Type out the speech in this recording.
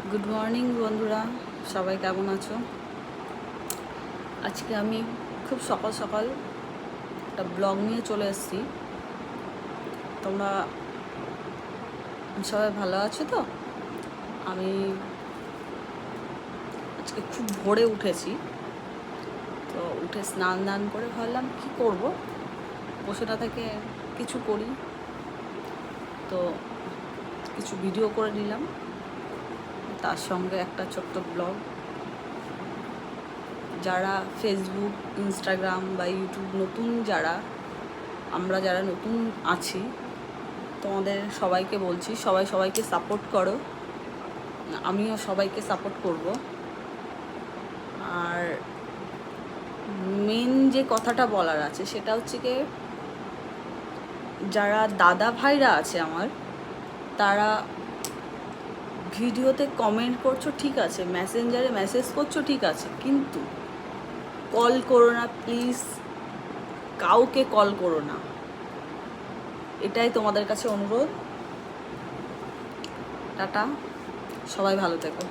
Good morning বন্ধুরা, সবাই কেমন আছো? আজকে আমি খুব সকাল সকাল একটা ব্লগ নিয়ে চলে এসেছি। তোমরা সবাই ভালো আছো তো? আমি আজকে খুব ভোরে উঠেছি, তো উঠে স্নান দান করে ভাবলাম কী করব, বসে না থেকে কিছু করি। তো কিছু ভিডিও করে নিলাম, তার সঙ্গে একটা ছোট্ট ব্লগ। যারা ফেসবুক, ইনস্টাগ্রাম বা ইউটিউব নতুন, আমরা যারা নতুন আছি, তোমাদের সবাইকে বলছি, সবাই সবাইকে সাপোর্ট করো। আমিও সবাইকে সাপোর্ট করব। আর মেন যে কথাটা বলার আছে সেটা হচ্ছে কি, যারা দাদা ভাইরা আছে আমার, তারা ভিডিওতে কমেন্ট করছো ঠিক আছে, মেসেঞ্জারে মেসেজ করছো ঠিক আছে, কিন্তু কল করো না প্লিজ, কাউকে কল করো না, এটাই তোমাদের কাছে অনুরোধ। টাটা, সবাই ভালো থেকো।